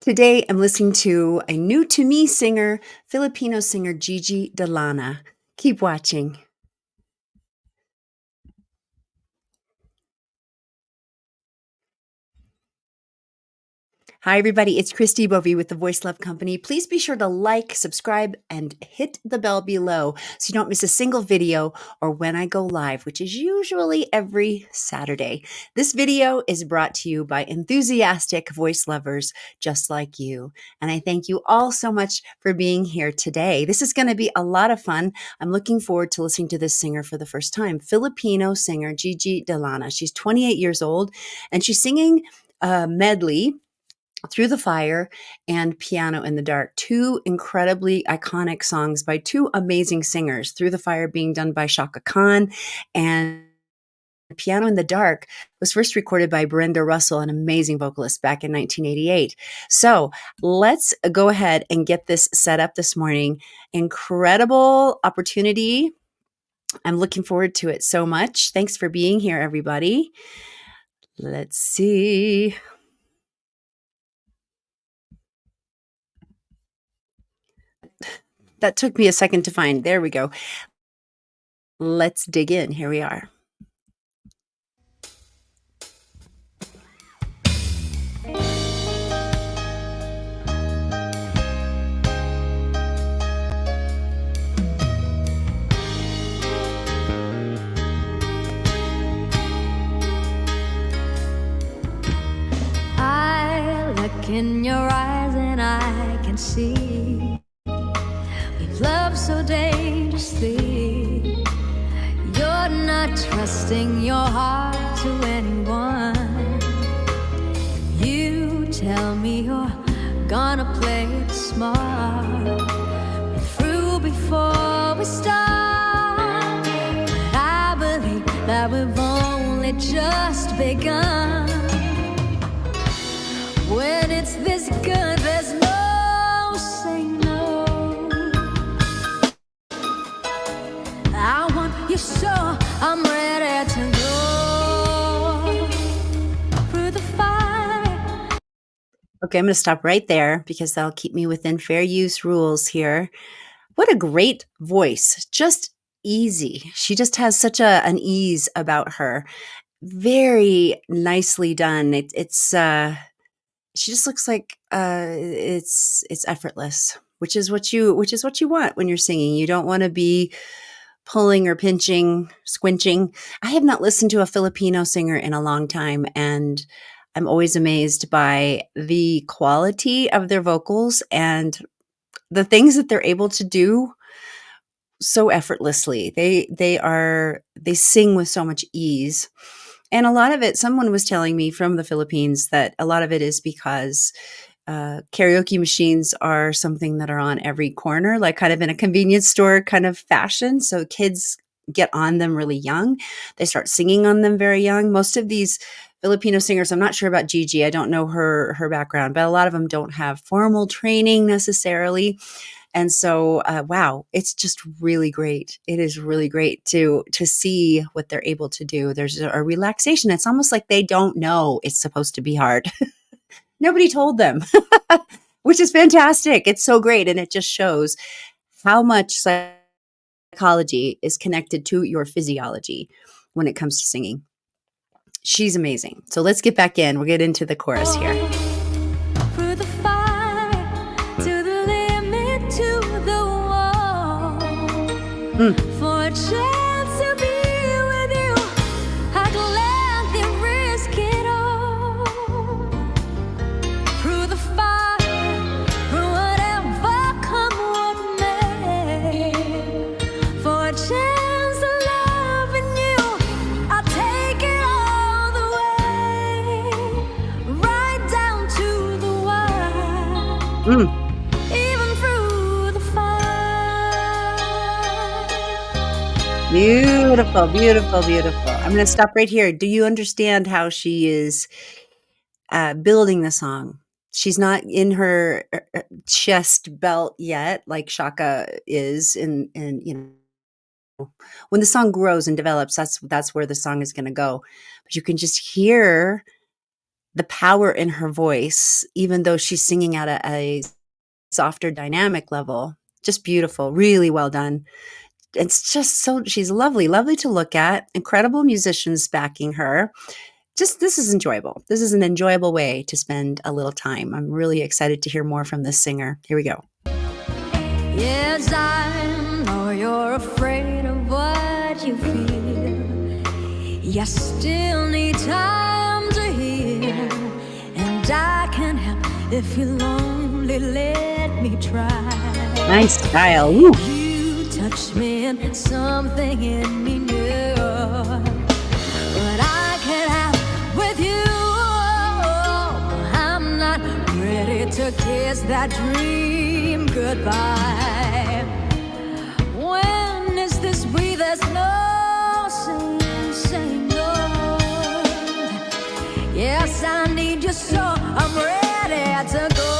Today, I'm listening to a new to me singer, Filipino singer Gigi De Lana. Keep watching. Hi, everybody. It's Christi Bovee with the Voice Love Company. Please be sure to like, subscribe, and hit the bell below so you don't miss a single video or when I go live, which is usually every Saturday. This video is brought to you by enthusiastic voice lovers just like you. And I thank you all so much for being here today. This is going to be a lot of fun. I'm looking forward to listening to this singer for the first time, Filipino singer Gigi De Lana. She's 28 years old, and she's singing a medley, Through the Fire and Piano in the Dark, two incredibly iconic songs by two amazing singers. Through the Fire being done by Shaka Khan, and Piano in the Dark was first recorded by Brenda Russell, an amazing vocalist, back in 1988. So let's go ahead and get this set up this morning. Incredible opportunity. I'm looking forward to it so much. Thanks for being here, everybody. Let's see. That took me a second to find. There we go. Let's dig in. Here we are. I look in your eyes and I can see we've loved so dangerously. You're not trusting your heart to anyone. You tell me you're gonna play it smart. We're through before we start, but I believe that we've only just begun. When it's this good, there's no saying no. I want you so I'm ready to go through the fire. Okay, I'm going to stop right there because that'll keep me within fair use rules here. What a great voice. Just easy. She just has such an ease about her. Very nicely done. She just looks like it's effortless, which is what you want when you're singing. You don't want to be pulling or pinching, squinching. I have not listened to a Filipino singer in a long time, and I'm always amazed by the quality of their vocals and the things that they're able to do so effortlessly. They sing with so much ease. And a lot of it, someone was telling me from the Philippines that a lot of it is because karaoke machines are something that are on every corner, like kind of in a convenience store kind of fashion. So kids get on them really young. They start singing on them very young. Most of these Filipino singers, I'm not sure about Gigi. I don't know her background, but a lot of them don't have formal training necessarily. And so, wow, it's just really great. It is really great to see what they're able to do. There's a relaxation. It's almost like they don't know it's supposed to be hard. Nobody told them, which is fantastic. It's so great. And it just shows how much psychology is connected to your physiology when it comes to singing. She's amazing. So let's get back in. We'll get into the chorus here. Through the fire, to the limit, to the wall. For a chance to be with you, I'd gladly risk it all. Through the fire, through whatever come what may. For a chance to love in you, I'll take it all the way, right down to the wire. Even through the fire. Beautiful, beautiful, beautiful. I'm going to stop right here. Do you understand how she is building the song? She's not in her chest belt yet, like Shaka is. And you know, when the song grows and develops, that's where the song is going to go. But you can just hear the power in her voice, even though she's singing at a softer dynamic level. Just beautiful, really well done. It's just so she's lovely, lovely to look at. Incredible musicians backing her. Just this is enjoyable. This is an enjoyable way to spend a little time. I'm really excited to hear more from this singer. Here we go. Yes, I know you're afraid of what you feel. You still need time to heal, and I can help if you'll only let me try. Nice style. Woo. You touch me and something in me new, but I can't have with you. I'm not ready to kiss that dream goodbye. When is this breathe? There's no saying no. Yes, I need you, so I'm ready to go.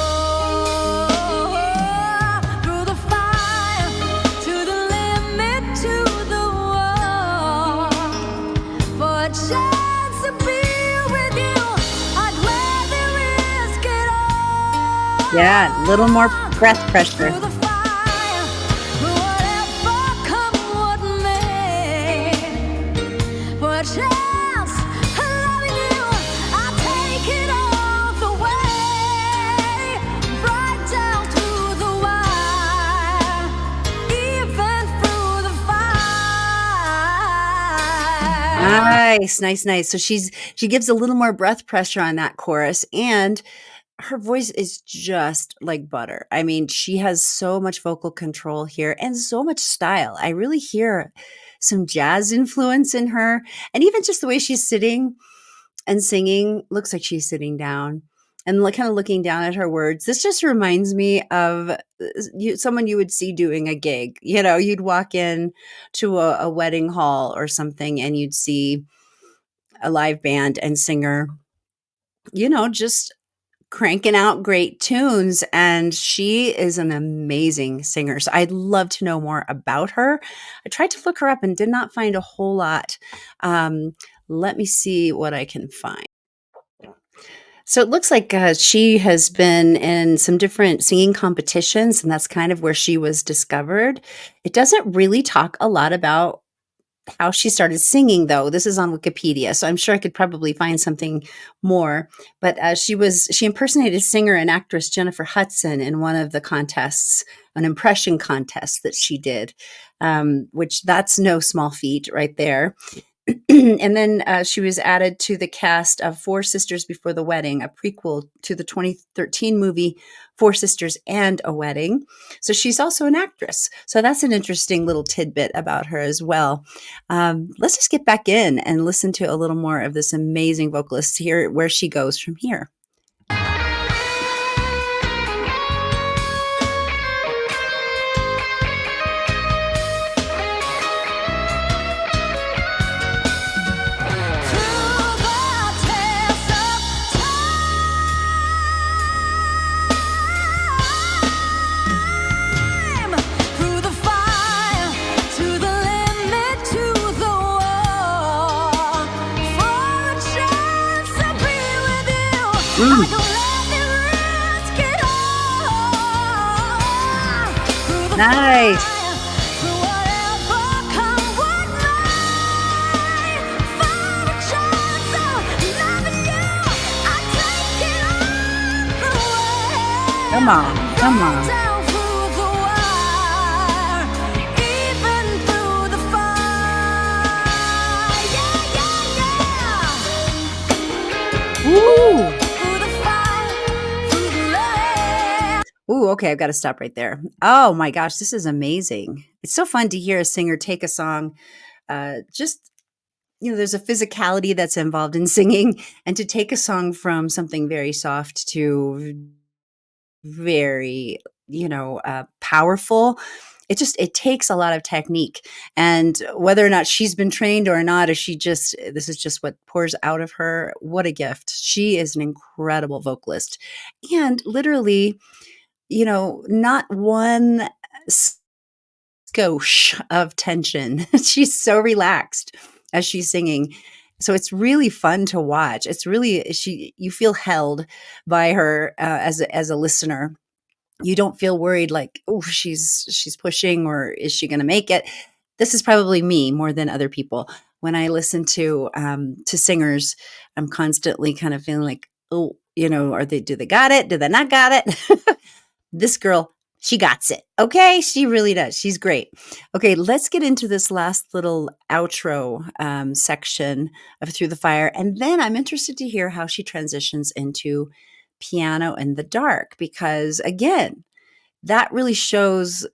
Through the fire, to the limit, to the wall. For a chance to be with you, I'd gladly risk it all. Yeah, a little more breath pressure. Through the fire, whatever come what may. For a chance of loving you, I'll take it all the way, right down to the wire, even through the fire. Nice, nice, nice. So she gives a little more breath pressure on that chorus, and her voice is just like butter. I mean, she has so much vocal control here and so much style. I really hear some jazz influence in her, and even just the way she's sitting and singing looks like she's sitting down and like kind of looking down at her words. This just reminds me of someone you would see doing a gig. You know, you'd walk in to a wedding hall or something, and you'd see a live band and singer, just cranking out great tunes, and she is an amazing singer. So I'd love to know more about her. I tried to look her up and did not find a whole lot. Let me see what I can find. So it looks like she has been in some different singing competitions, and that's kind of where she was discovered. It doesn't really talk a lot about how she started singing, though. This is on Wikipedia, so I'm sure I could probably find something more. But she impersonated singer and actress Jennifer Hudson in one of the contests, an impression contest that she did, which that's no small feat right there. And then she was added to the cast of Four Sisters Before the Wedding, a prequel to the 2013 movie Four Sisters and a Wedding. So she's also an actress. So that's an interesting little tidbit about her as well. Let's just get back in and listen to a little more of this amazing vocalist, hear where she goes from here. Nice. Come on, come on. Ooh. Ooh, okay, I've got to stop right there. Oh my gosh, this is amazing. It's so fun to hear a singer take a song. There's a physicality that's involved in singing, and to take a song from something very soft to very, powerful. It takes a lot of technique, and whether or not she's been trained or not, or this is just what pours out of her. What a gift. She is an incredible vocalist, and literally, not one skosh of tension. She's so relaxed as she's singing. So it's really fun to watch. It's really, you feel held by her as a listener. You don't feel worried like, oh, she's pushing, or is she going to make it? This is probably me more than other people. When I listen to singers, I'm constantly kind of feeling like, oh, do they got it? Do they not got it? This girl, she got it. Okay. She really does. She's great. Okay. Let's get into this last little outro section of Through the Fire. And then I'm interested to hear how she transitions into Piano in the Dark, because again, that really shows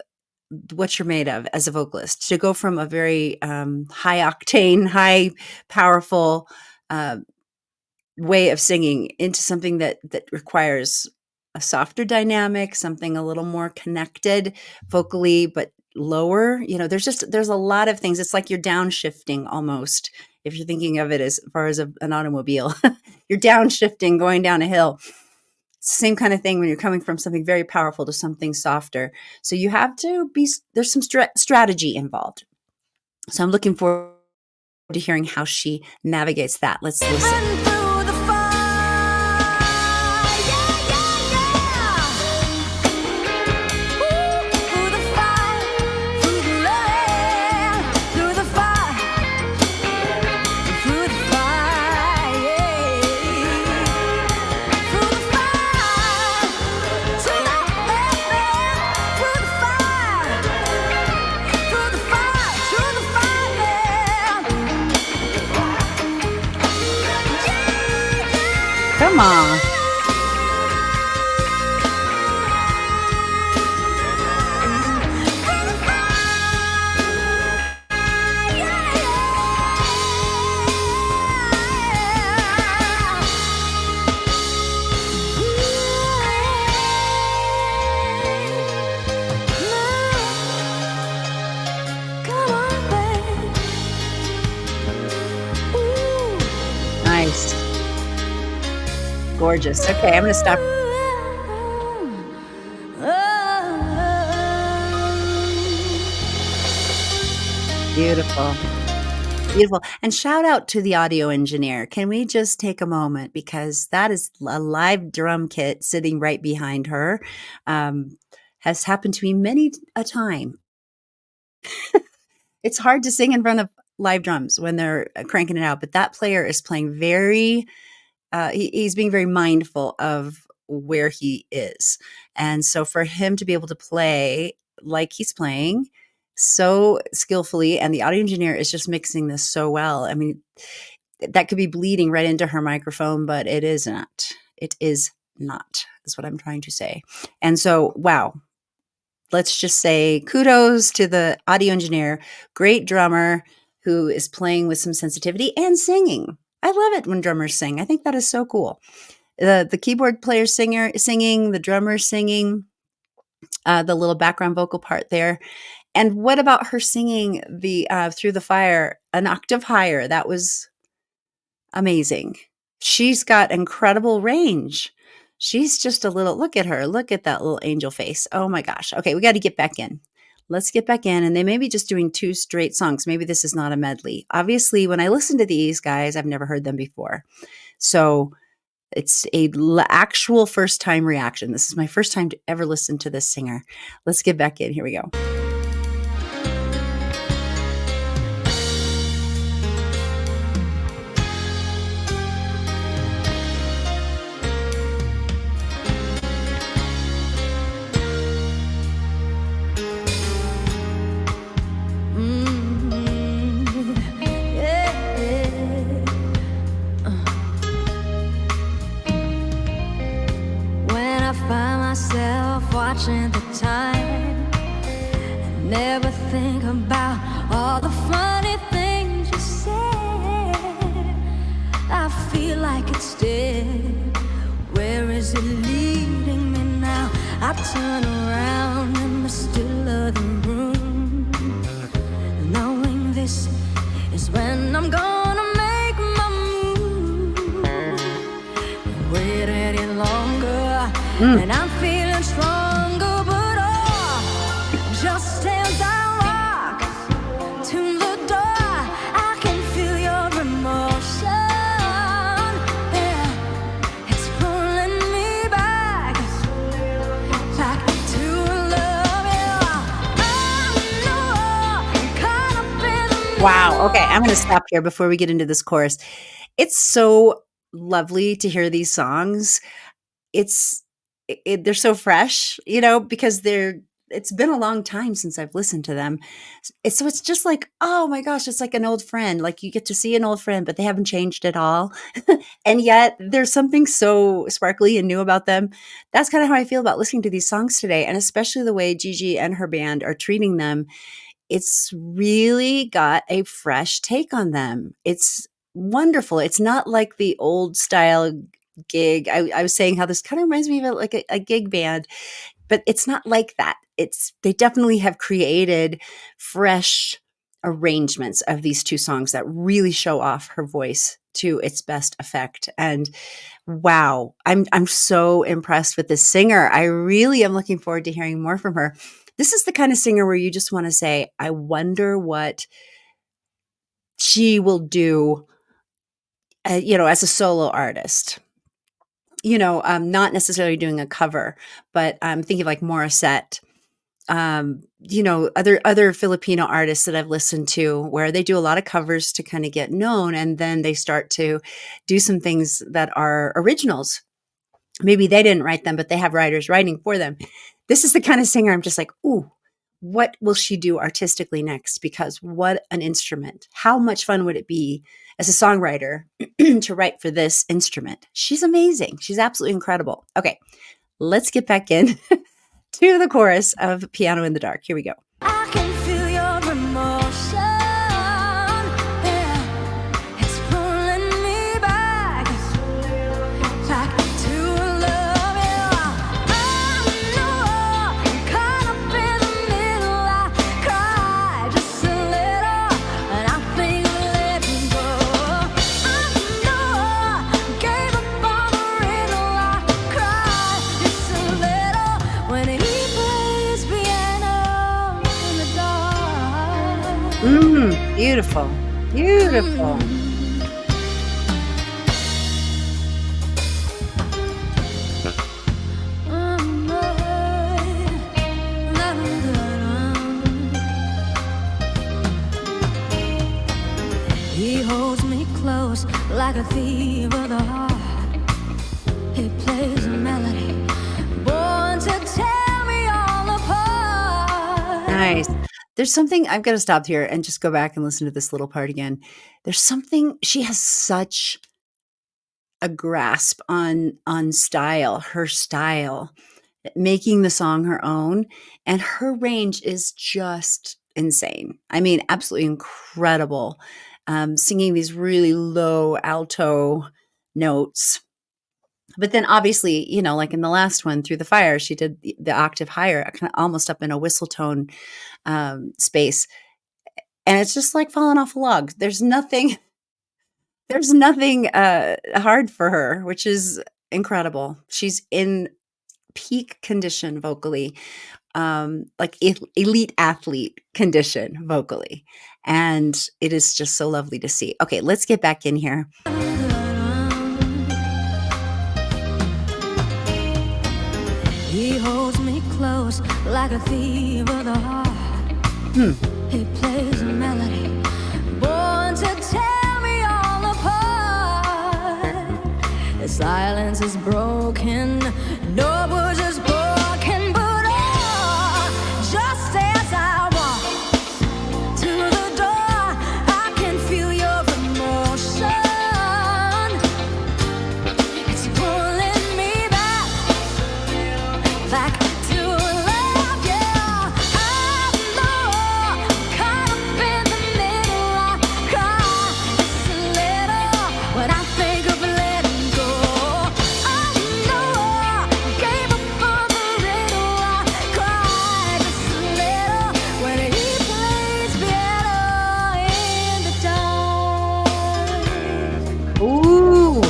what you're made of as a vocalist, to go from a very high octane, high powerful way of singing into something that requires a softer dynamic, something a little more connected vocally, but lower. There's a lot of things. It's like you're downshifting almost. If you're thinking of it as far as an automobile, you're downshifting, going down a hill. Same kind of thing when you're coming from something very powerful to something softer. So you have to there's some strategy involved. So I'm looking forward to hearing how she navigates that. Let's listen. Come on. Nice. Gorgeous. Okay, I'm going to stop. Beautiful. Beautiful. And shout out to the audio engineer. Can we just take a moment, because that is a live drum kit sitting right behind her. Has happened to me many a time. It's hard to sing in front of live drums when they're cranking it out, but that player is playing very he's being very mindful of where he is. And so for him to be able to play like he's playing so skillfully, and the audio engineer is just mixing this so well. I mean, that could be bleeding right into her microphone, but it is not. It is not, is what I'm trying to say. And so, wow. Let's just say kudos to the audio engineer, great drummer who is playing with some sensitivity and singing. I love it when drummers sing. I think that is so cool. The keyboard player singing, the drummer singing, the little background vocal part there. And what about her singing the Through the Fire an octave higher? That was amazing. She's got incredible range. She's just a little, look at her. Look at that little angel face. Oh my gosh. Okay, we got to get back in. Let's get back in. And they may be just doing 2 straight songs. Maybe this is not a medley. Obviously, when I listen to these guys, I've never heard them before. So it's a actual first time reaction. This is my first time to ever listen to this singer. Let's get back in. Here we go. Watching the time, I never think about all the funny things you said. I feel like it's dead. Where is it leading me now? I turn around in the still of the room, knowing this is when I'm gonna make my move. Wait any longer, and I'm feeling strong. Just as I walk to the door, I can feel your remorse. Wow. Okay, I'm gonna stop here before we get into this chorus. It's so lovely to hear these songs. It's they're so fresh, because it's been a long time since I've listened to them. It's just like, oh my gosh, it's like an old friend. Like you get to see an old friend, but they haven't changed at all. And yet there's something so sparkly and new about them. That's kind of how I feel about listening to these songs today, and especially the way Gigi and her band are treating them. It's really got a fresh take on them. It's wonderful. It's not like the old style gig. I was saying how this kind of reminds me of like a gig band, but it's not like that. They definitely have created fresh arrangements of these two songs that really show off her voice to its best effect. And wow, I'm so impressed with this singer. I really am looking forward to hearing more from her. This is the kind of singer where you just want to say, I wonder what she will do, as a solo artist. Not necessarily doing a cover, but I'm thinking of like Morissette, other Filipino artists that I've listened to where they do a lot of covers to kind of get known, and then they start to do some things that are originals. Maybe they didn't write them, but they have writers writing for them. This is the kind of singer I'm just like, ooh, what will she do artistically next? Because what an instrument. How much fun would it be as a songwriter to write for this instrument? She's amazing. She's absolutely incredible. Okay, let's get back in to the chorus of Piano in the Dark. Here we go. I can feel your emotion. Yeah, it's pulling me back to love. Yeah, I know, caught up in the middle. I cry just a little, and I think of letting go. I know, gave up on the riddle. I cry just a little when he plays piano in the dark. Beautiful. Beautiful. He holds me close like a thief of the heart. He plays a melody born to tear me all apart. Nice. There's something I've got to stop here and just go back and listen to this little part again. There's something she has such a grasp on style, her style, making the song her own, and her range is just insane. I mean, absolutely incredible. Singing these really low alto notes. But then obviously, like in the last one, Through the Fire, she did the octave higher, kind of almost up in a whistle tone space. And it's just like falling off a log. There's nothing hard for her, which is incredible. She's in peak condition vocally, like elite athlete condition vocally. And it is just so lovely to see. Okay, let's get back in here. He holds me close like a thief of the heart. He plays a melody born to tear me all apart. The silence is broken, no words is broken, but just as I walk to the door, I can feel your emotion. It's pulling me back to love. Yeah, I know, caught up in the middle. I cry just a little when I think of letting go. I know, gave up on the riddle. I cry just a little when he plays piano in the dark. Ooh,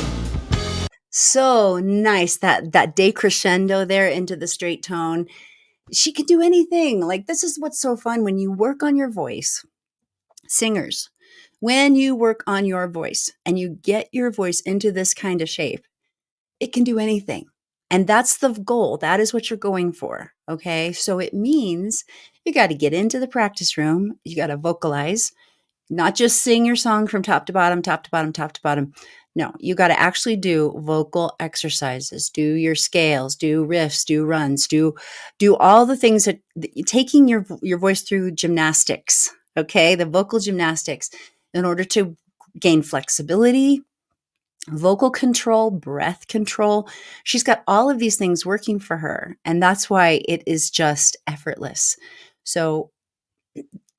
so nice. That decrescendo there into the straight tone. She can do anything. Like, this is what's so fun when you work on your voice. Singers, when you work on your voice and you get your voice into this kind of shape, it can do anything. And that's the goal. That is what you're going for. Okay. So it means you got to get into the practice room. You got to vocalize. Not just sing your song from top to bottom, top to bottom, top to bottom. No, you got to actually do vocal exercises, do your scales, do riffs, do runs, do all the things that taking your voice through gymnastics, okay? The vocal gymnastics in order to gain flexibility, vocal control, breath control. She's got all of these things working for her, and that's why it is just effortless. So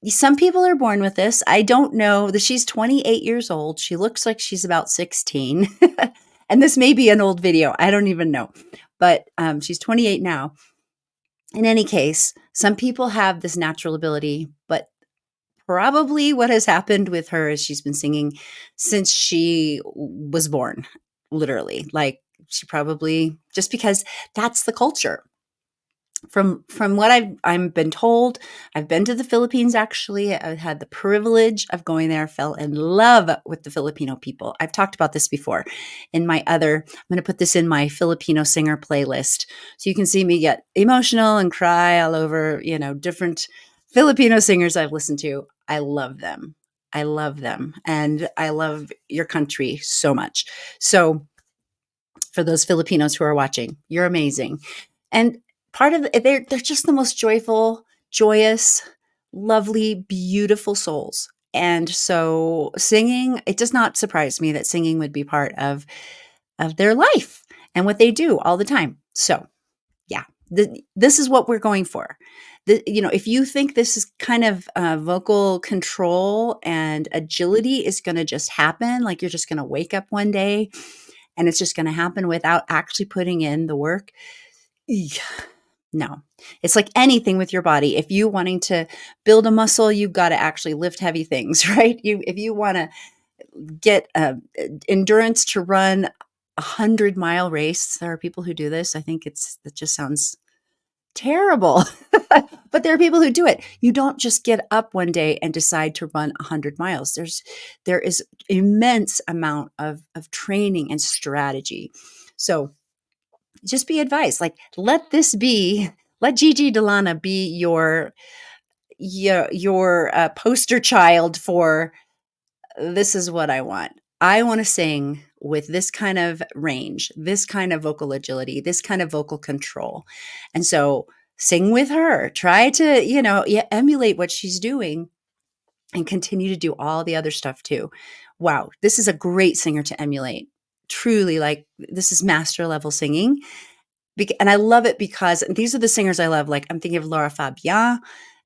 some people are born with this. I don't know that she's 28 years old. She looks like she's about 16. And this may be an old video. I don't even know. But she's 28 now. In any case, some people have this natural ability, but probably what has happened with her is she's been singing since she was born, literally. Like she probably, just because that's the culture. From what I've been told, I've been to the Philippines. Actually, I had the privilege of going there. Fell in love with the Filipino people. I've talked about this before in my other. I'm going to put this in my Filipino singer playlist, so you can see me get emotional and cry all over. Different Filipino singers I've listened to. I love them. I love them, and I love your country so much. So, for those Filipinos who are watching, you're amazing, and part of they're just the most joyful, joyous, lovely, beautiful souls. And so singing, it does not surprise me that singing would be part of their life and what they do all the time. So, yeah, this is what we're going for. If you think this is kind of vocal control and agility is going to just happen, like you're just going to wake up one day and it's just going to happen without actually putting in the work. No, it's like anything with your body. If you wanting to build a muscle, you've got to actually lift heavy things, right? If you want to get endurance to run 100-mile race, there are people who do this. I think it just sounds terrible, but there are people who do it. You don't just get up one day and decide to run 100 miles. There is immense amount of training and strategy. So just be advised, like let Gigi De Lana be your poster child for this is what I want. I want to sing with this kind of range, this kind of vocal agility, this kind of vocal control. And so sing with her, try to, emulate what she's doing and continue to do all the other stuff too. Wow. This is a great singer to emulate. Truly, like this is master level singing. And I love it because these are the singers I love. Like I'm thinking of Laura Fabian,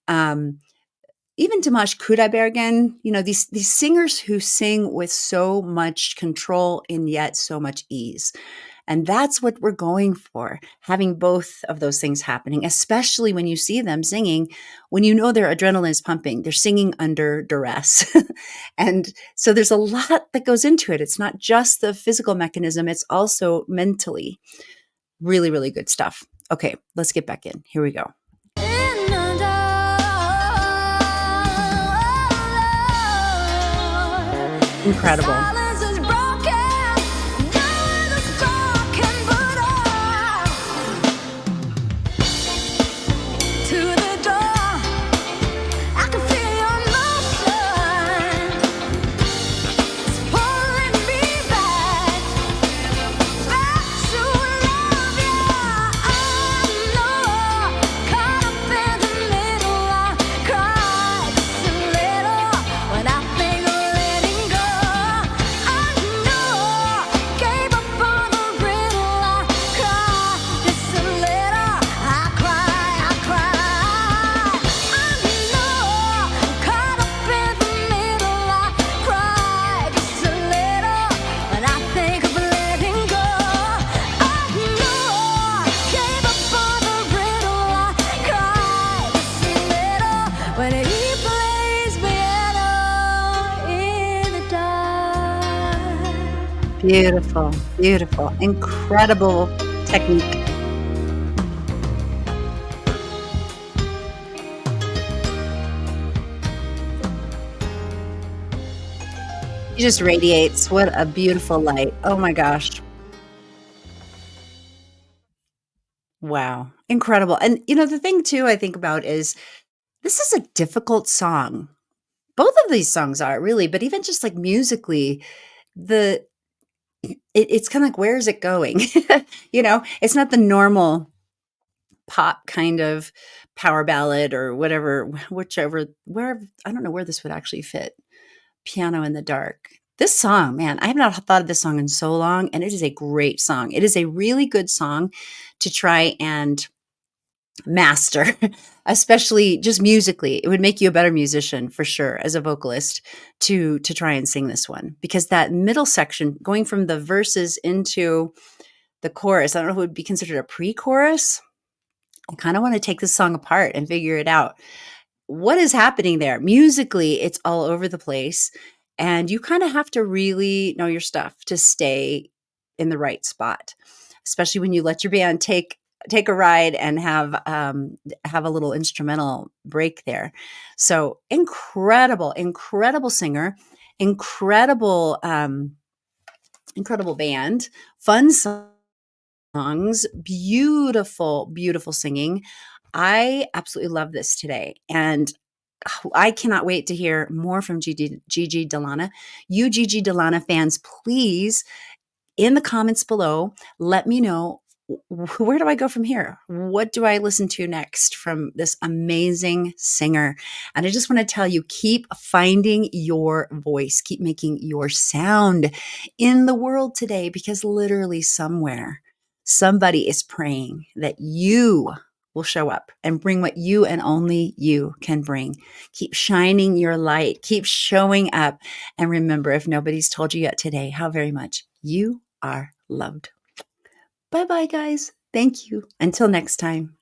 even Dimash Kudaibergen, these singers who sing with so much control and yet so much ease. And that's what we're going for, having both of those things happening, especially when you see them singing, when you know their adrenaline is pumping, they're singing under duress. And so there's a lot that goes into it. It's not just the physical mechanism, it's also mentally. Really, really good stuff. Okay, let's get back in. Here we go. Incredible. Beautiful, beautiful, incredible technique. She just radiates. What a beautiful light. Oh my gosh. Wow. Incredible. And the thing too I think about is this is a difficult song. both of these songs are really, but even just like musically, the it's kind of like, where is it going? It's not the normal pop kind of power ballad or whatever, whichever, where, I don't know where this would actually fit. Piano in the Dark. This song, man, I have not thought of this song in so long, and it is a great song. It is a really good song to try and master, especially just musically. It would make you a better musician for sure as a vocalist to try and sing this one, because that middle section going from the verses into the chorus, I don't know if it would be considered a pre-chorus. I kind of want to take this song apart and figure it out. What is happening there? Musically, it's all over the place, and you kind of have to really know your stuff to stay in the right spot, especially when you let your band take a ride and have a little instrumental break there. So incredible singer, incredible band, fun songs, beautiful singing. I absolutely love this today, and I cannot wait to hear more from Gigi De Lana. You Gigi De Lana fans, please, in the comments below, let me know, where do I go from here? What do I listen to next from this amazing singer? And I just want to tell you, keep finding your voice, keep making your sound in the world today, because literally somewhere, somebody is praying that you will show up and bring what you and only you can bring. Keep shining your light, keep showing up. And remember, if nobody's told you yet today, how very much you are loved. Bye-bye, guys. Thank you. Until next time.